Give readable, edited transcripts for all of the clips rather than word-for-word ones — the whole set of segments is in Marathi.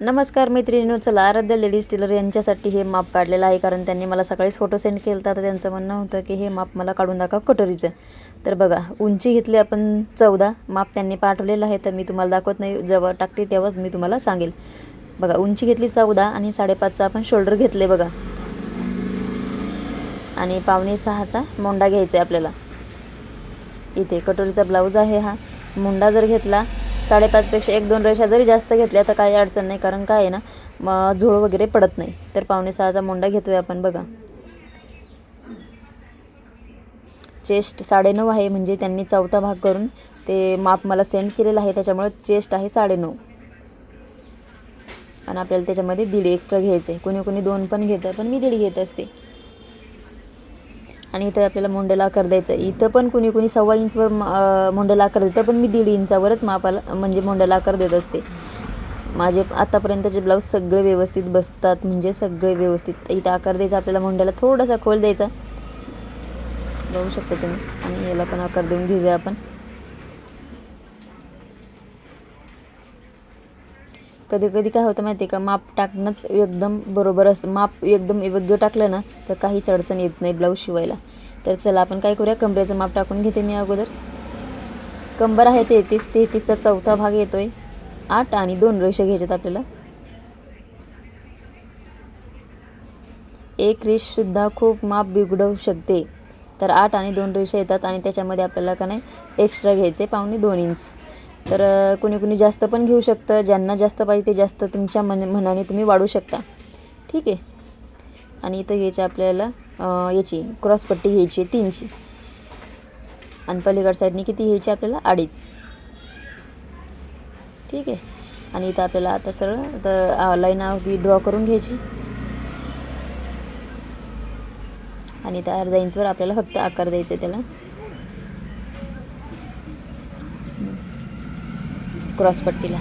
नमस्कार मैत्रिणींनो, चला आराध्या लेडीज टेलर यांच्यासाठी हे माप काढलेलं आहे. कारण त्यांनी मला सकाळीच फोटो सेंड केला होता. तर त्यांचं म्हणणं होतं की हे माप मला काढून दाखवा कटोरीचं. तर बघा, उंची घेतली आपण 14, माप त्यांनी पाठवलेलं आहे. तर मी तुम्हाला दाखवत नाही, जेव्हा टाकते तेव्हाच मी तुम्हाला सांगेल. बघा, उंची घेतली 14 आणि 5.5चा आपण शोल्डर घेतले बघा, आणि 5.25चा मोंडा घ्यायचा आहे आपल्याला. इथे कटोरीचा ब्लाऊज आहे हा. मुंडा जर घेतला 5.5पेक्षा 1-2 रेषा जरी जास्त घेतल्या तर काही अडचण नाही, कारण काय आहे ना, मग झोळ वगैरे पडत नाही. तर 5.25चा मुंडा घेतोय आपण बघा. चेस्ट 9.5 आहे, म्हणजे त्यांनी 4था भाग करून ते माप मला सेंड केलेलं आहे. त्याच्यामुळे चेस्ट आहे 9.5, आणि आपल्याला त्याच्यामध्ये 1.5 एक्स्ट्रा घ्यायचं आहे. कोणी कोणी 2 पण घेतं, पण मी 1.5 घेत असते. आणि इथं आपल्याला मोंड्याला आकार द्यायचा आहे. इथं पण कुणी 1.25 इंचवर मोंड्याला आकार देतं, पण मी 1.5 इंचावरच मापाला म्हणजे मोंड्याला आकार देत असते. माझे आतापर्यंतचे ब्लाऊज सगळे व्यवस्थित बसतात, म्हणजे सगळे व्यवस्थित. इथं आकार द्यायचा आपल्याला, मोंड्याला थोडासा खोल द्यायचा, बघू शकता तुम्ही. आणि याला पण आकार देऊन घेऊया आपण. कधी कधी काय होतं माहिती आहे का, माप टाकणंच एकदम बरोबर असं, माप एकदम योग्य टाकलं ना तर काहीच अडचण येत नाही ब्लाऊज शिवायला. तर चला आपण काय करूया, कमरेचं माप टाकून घेते मी अगोदर. कंबर आहे 33, 33चा 4था भाग येतोय 8, आणि 2 रेषा घ्यायच्यात आपल्याला. एक रेषसुद्धा खूप माप बिघडवू शकते. तर 8 आणि 2 रेषा येतात, आणि त्याच्यामध्ये आपल्याला का नाही एक्स्ट्रा घ्यायचे 2.25 इंच. तर कुणी कुणी जास्त पण घेऊ शकतं, ज्यांना जास्त पाहिजे ते जास्त तुमच्या मनाने तुम्ही वाढू शकता, ठीक आहे. आणि इथं घ्यायची आपल्याला याची क्रॉसपट्टी घ्यायची 3ची, आणि पलीकड साईडने किती घ्यायची आपल्याला 2.5, ठीक आहे. आणि इथं आपल्याला आता सरळ लाईन अगदी ड्रॉ करून घ्यायची, आणि त्या अर्धा इंचवर आपल्याला फक्त आकार द्यायचा आहे त्याला, क्रॉसपट्टीला.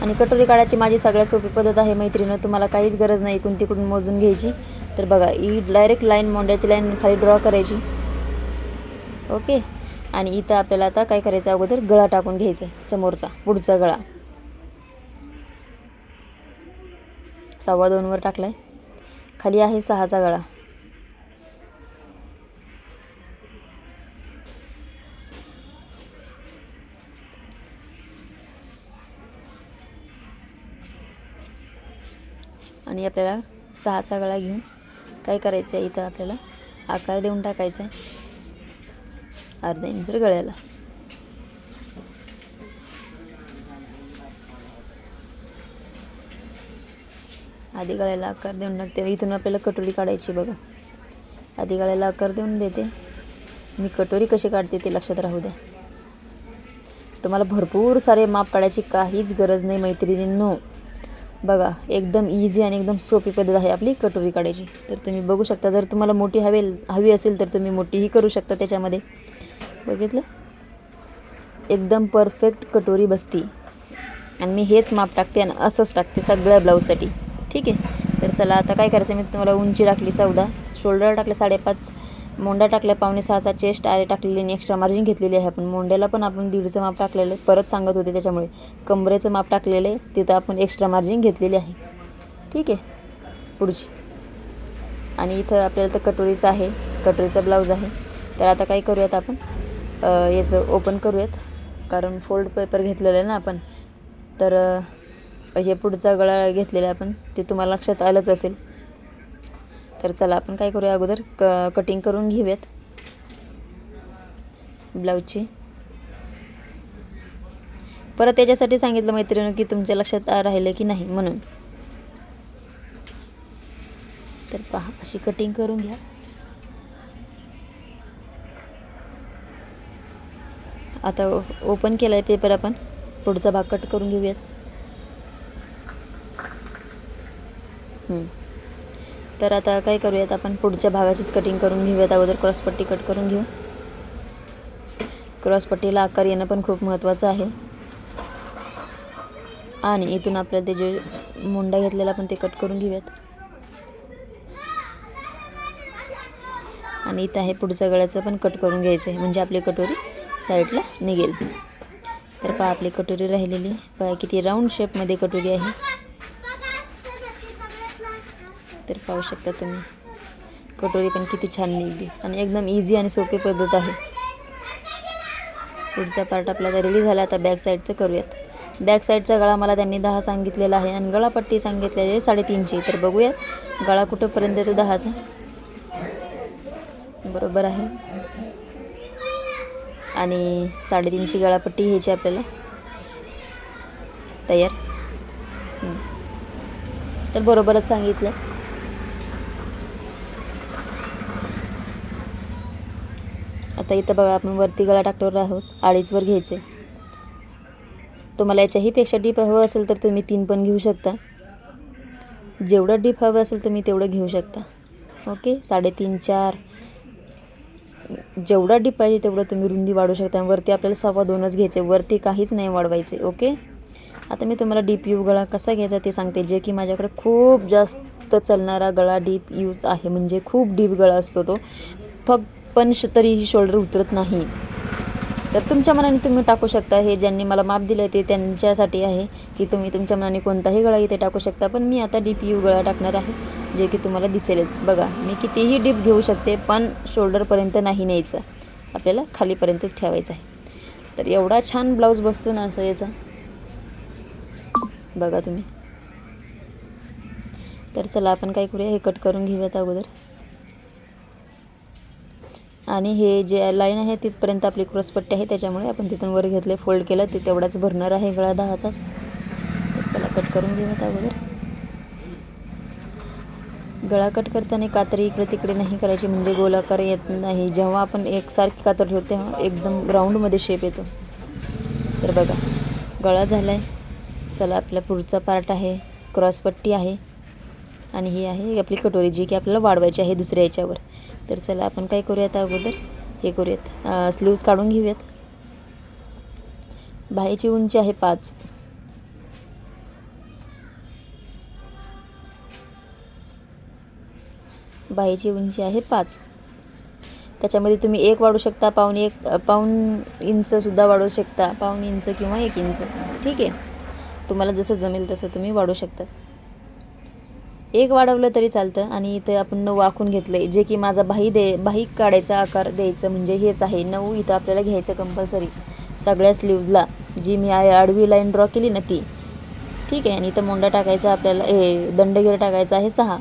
आणि कटोरी काढायची माझी सगळ्यात सोपी पद्धत आहे मैत्रिणी, तुम्हाला काहीच गरज नाही इकडून तिकडून मोजून घ्यायची. तर बघा, ही डायरेक्ट लाईन, मोंड्याची लाईन खाली ड्रॉ करायची, ओके. आणि इथं आपल्याला आता काय करायचं, अगोदर गळा टाकून घ्यायचा आहे, समोरचा पुढचा गळा 2.25 वर टाकला आहे. खाली आहे 6चा गळा. आणि आपल्याला 6चा गळा घेऊन काय करायचं आहे, इथं आपल्याला आकार देऊन टाकायचा आहे अर्धा इंचवर गळ्याला. आधी गळ्याला आकार देऊन टाकते. इथून आपल्याला कटोरी काढायची बघा. आधी गळ्याला आकार देऊन देते मी. कटोरी कशी काढते ते लक्षात राहू द्या. तुम्हाला भरपूर सारे माप काढायची काहीच गरज नाही मैत्रिणींनो. बघा, एकदम इझी आणि एकदम सोपी पद्धत आहे आपली कटोरी काढायची. तर तुम्ही बघू शकता, जर तुम्हाला मोठी हवी असेल तर तुम्ही मोठीही करू शकता त्याच्यामध्ये. बघितलं, एकदम परफेक्ट कटोरी बसती. आणि मी हेच माप टाकते आणि असंच टाकते सगळ्या ब्लाऊजसाठी, ठीक आहे. तर चला आता काय करायचं, मी तुम्हाला उंची टाकली 14, शोल्डर टाकले 5.5, मोंडा टाकला 5.25चा, चेस्ट आहे टाकलेली आणि एक्स्ट्रा मार्जिन घेतलेली आहे आपण. मोंड्याला पण आपण 1.5चं माप टाकलेलं आहे, परत सांगत होते त्याच्यामुळे. कमरेचं माप टाकलेलं आहे, तिथं आपण एक्स्ट्रा मार्जिन घेतलेली आहे, ठीक आहे, पुढची. आणि इथं आपल्याला तर कटोरीचं आहे, कटोरीचा ब्लाऊज आहे. तर आता काय करूयात आपण, याचं ओपन करूयात, कारण फोल्ड पेपर घेतलेलं आहे ना आपण. तर हे पुढचा गळा घेतलेला आपण, ते तुम्हाला लक्षात आलंच असेल. तर चला आपण काय करूया, अगोदर कटिंग करून घेऊयात ब्लाऊजची. परत त्याच्यासाठी सांगितलं मैत्रिणी की तुमच्या लक्षात राहिलं की नाही म्हणून. तर पहा, अशी कटिंग करून घ्या. आता ओपन केला आहे पेपर आपण, पुढचा भाग कट करून घेऊयात. तर आता काय करूयात, आपण पुढच्या भागाचीच कटिंग करून घेऊयात. अगोदर क्रॉसपट्टी कट करून घेऊ. क्रॉसपट्टीला आकार येणं पण खूप महत्त्वाचं आहे. आणि इथून आपल्याला ते जे मुंडा घेतलेला आपण ते कट करून घेऊयात. आणि इथं आहे पुढच्या गळ्याचं पण कट करून घ्यायचं आहे, म्हणजे आपली कटोरी साईडला निघेल. तर पहा, आपली कटोरी राहिलेली, पहा किती राऊंड शेपमध्ये कटोरी आहे. तर पाहू शकता तुम्ही कटोरी पण किती छान निघली आणि एकदम इझी आणि सोपी पद्धत आहे. पुढचा पार्ट आपला आता रेडी झाला. आता बॅक साईडचं करूयात. बॅक साईडचा गळा मला त्यांनी 10 सांगितलेला आहे आणि गळापट्टी सांगितलेली आहे 3.5ची. तर बघूयात गळा कुठंपर्यंत येतो 10चा. बरोबर आहे आणि 3.5ची गळापट्टी घ्यायची आपल्याला. तयार. तर बरोबरच सांगितलं. आता इथं बघा आपण वरती गळा टाकणार आहोत. 2.5वर घ्यायचे. तुम्हाला याच्याही पेक्षा डीप हवं असेल तर तुम्ही 3 पण घेऊ शकता. जेवढं डीप हवं असेल तुम्ही तेवढं घेऊ शकता. ओके. 3.5 4 जेवढा डीप पाहिजे तेवढं तुम्ही रुंदी वाढवू शकता. वरती आपल्याला 2.25च घ्यायचे. वरती काहीच नाही वाढवायचे. ओके. आता मी तुम्हाला डीप यू गळा कसा घ्यायचा ते सांगते. जे की माझ्याकडे खूप जास्त चालणारा गळा डीप यूज आहे. म्हणजे खूप डीप गळा असतो तो. पण तरीही शोल्डर उतरत नाही. तर तुमच्या मनाने तुम्ही टाकू शकता. हे ज्यांनी मला माप दिलं ते त्यांच्यासाठी आहे की तुम्ही तुमच्या मनाने कोणताही गळा इथे टाकू शकता. पण मी आता डीप यू गळा टाकणार आहे जे की तुम्हाला दिसेलच. बघा मी कितीही डीप घेऊ शकते पण शोल्डरपर्यंत नाही न्यायचं. आपल्याला खालीपर्यंतच ठेवायचं आहे. तर एवढा छान ब्लाऊज बसतो ना असं याचा. बघा तुम्ही. तर चला आपण काय करूया हे कट करून घेऊयात अगोदर. आणि हे जे लाईन आहे तिथपर्यंत आपली क्रॉसपट्टी आहे त्याच्यामुळे आपण तिथून वर घेतले फोल्ड केलं ते तेवढाच भरणार आहे गळा 10चाच. तर चला कट करून घेऊयात अगोदर. गळा कट करताना कात्री इकडे तिकडे नाही करायची म्हणजे गोलाकार येत नाही. जेव्हा आपण एकसारखी कातर ठेवतो तेव्हा एकदम ग्राउंडमध्ये शेप येतो. तर बघा गळा झाला आहे. चला आपला पुढचा पार्ट आहे. क्रॉसपट्टी आहे आणि ही आहे आपली कटोरी जी की आपल्याला वाढवायची आहे दुसऱ्या याच्यावर. तर चला आपण काय करूयात अगोदर हे करूयात. स्लीव्ज काढून घेऊयात. बाहीची उंची आहे 5. बाहीची उंची आहे 5. त्याच्यामध्ये तुम्ही 1 वाढवू शकता. पाऊण इंचसुद्धा वाढवू शकता. पाऊण इंच किंवा 1 इंच. ठीक आहे. तुम्हाला जसं जमेल तसं तुम्ही वाढवू शकता. 1 वाढवलं तरी चालतं. आणि इथं आपण 9 आखून घेतलं आहे जे की माझा बाही काढायचा आकार द्यायचं म्हणजे हेच आहे 9 इथं आपल्याला घ्यायचं कंपल्सरी सगळ्या स्लीव्जला. जी मी आडवी लाईन ड्रॉ केली ना ती. ठीक आहे. आणि इथं मोंडा टाकायचा आपल्याला दंडगेर टाकायचा आहे 6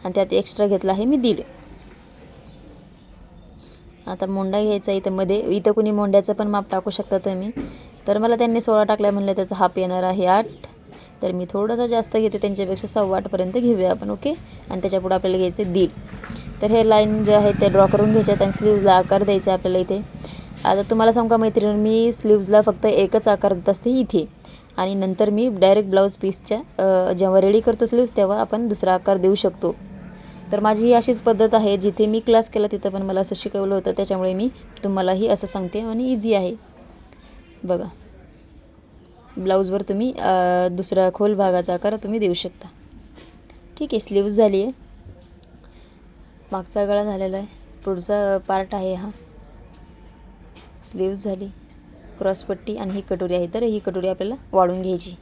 आणि त्यात एक्स्ट्रा घेतला आहे मी 1.5. आता मोंडा घ्यायचा इथं कुणी मोंड्याचं पण माप टाकू शकता तुम्ही. तर मला त्यांनी 16 टाकला म्हणलं त्याचा हाफ येणार आहे 8. तर मी थोडंसं जास्त घेते त्यांच्यापेक्षा 8.25पर्यंत घेऊया आपण. ओके. आणि त्याच्यापुढे आपल्याला घ्यायचे 1.5. तर हे लाईन जे आहे ते ड्रॉ करून घ्यायच्यात आणि स्लीव्जला आकार द्यायचा आपल्याला इथे. आता तुम्हाला सांगू का मैत्रिणी मी स्लीव्जला फक्त एकच आकार देत असते इथे आणि नंतर मी डायरेक्ट ब्लाऊज पीसच्या जेव्हा रेडी करतो स्लीव्ज तेव्हा आपण दुसरा आकार देऊ शकतो. तर माझी ही अशीच पद्धत आहे. जिथे मी क्लास केला तिथं पण मला असं शिकवलं होतं त्याच्यामुळे मी तुम्हालाही असं सांगते आणि इझी आहे. बघा ब्लाऊजवर तुम्ही दुसरा खोल भागाचा आकार तुम्ही देऊ शकता. ठीक आहे. स्लीव्ज झाली आहे. मागचा गळा झालेला आहे. पुढचा पार्ट आहे हा. स्लीव्ज झाली. क्रॉसपट्टी आणि ही कटोरी आहे. तर ही कटोरी आपल्याला वाढून घ्यायची.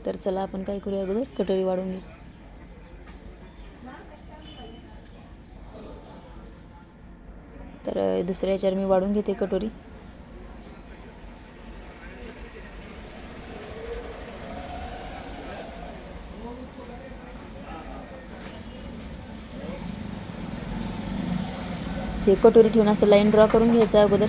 तर चला आपण काय करूया अगोदर कटोरी वाढून घेऊ. तर दुसऱ्या याच्यावर मी वाढून घेते कटोरी. हे कटोरी ठेवून असं लाईन ड्रॉ करून घ्यायचं अगोदर.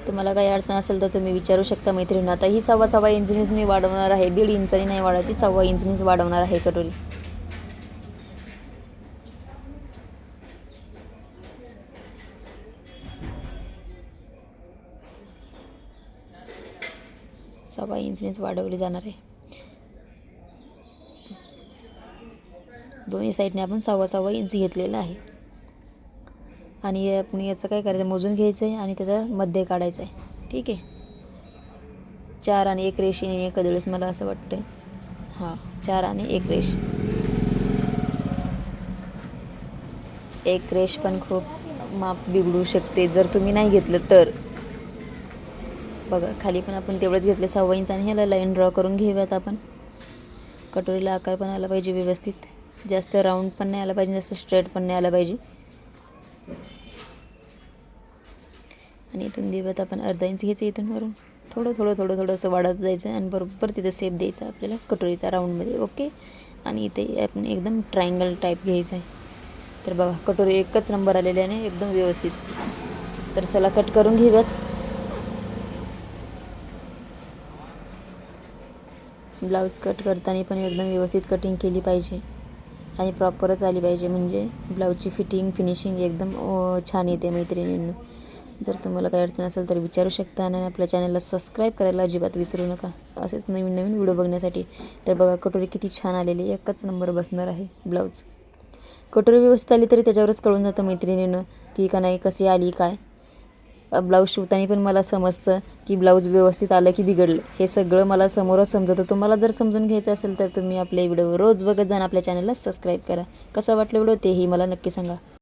तुम्हाला काही अडचण असेल तर तुम्ही विचारू शकता मैत्रिणींना. आता ही 1.25 इंचनीच मी वाढवणार आहे. 1.5 इंचानी नाही वाढवायची. 1.25 इंचनीच वाढवणार आहे कटोरी. सव्वा इंचनीच वाढवली जाणार आहे. दोन्ही साईडने आपण 1.25 इंच घेतलेलं आहे. आणि आपण याचं काय करायचं मोजून घ्यायचं आहे आणि त्याचा मध्य काढायचा आहे. ठीक आहे. 4 आणि 1 रेषेने एका वेळेस मला असं वाटतं. हां 4 आणि 1 रेष. 1 रेष पण खूप माप बिघडू शकते जर तुम्ही नाही घेतलं तर. बघा खाली पण आपण तेवढंच घेतलं 6 इंच आणि ह्याला लाईन ड्रॉ करून घेऊयात आपण. कटोरीला आकार पण आला पाहिजे व्यवस्थित, जास्त राऊंड पण नाही आला पाहिजे, जास्त स्ट्रेट पण नाही आला पाहिजे. आणि इथून देऊयात आपण अर्धा इंच घ्यायचं, इथून वरून थोडं असं वाढत जायचं आणि बरोबर तिथं शेप द्यायचा आपल्याला कटोरीचा राऊंडमध्ये. ओके. आणि इथे आपण एकदम ट्रायंगल टाईप घ्यायचं आहे. तर बघा कटोरी एकच नंबर आलेली आहे एकदम व्यवस्थित. तर चला कट करून घेऊयात. ब्लाऊज कट करताना पण एकदम व्यवस्थित कटिंग केली पाहिजे आणि प्रॉपरच आली पाहिजे, म्हणजे ब्लाऊजची फिटिंग फिनिशिंग एकदम छान येते मैत्रिणींनो. जर तुम्हाला काही अडचण असेल तर विचारू शकता आणि आपल्या चॅनलला सबस्क्राईब करायला अजिबात विसरू नका, असेच नवीन नवीन व्हिडिओ बघण्यासाठी. तर बघा कटोरी किती छान आलेली, एकच नंबर बसणार आहे ब्लाऊज. कटोरी व्यवस्थित आली तरी त्याच्यावरच कळून जातं मैत्रिणीनं की का नाही कशी आली काय. ब्लाऊज शिवताना पण मला समजतं की ब्लाऊज व्यवस्थित आलं की बिघडलं, हे सगळं मला समोरच समजतं. तुम्हाला जर समजून घ्यायचं असेल तर तुम्ही आपले व्हिडिओ रोज बघत जा, आपल्या चॅनलला सबस्क्राईब करा. कसं वाटलं व्हिडिओ तेही मला नक्की सांगा.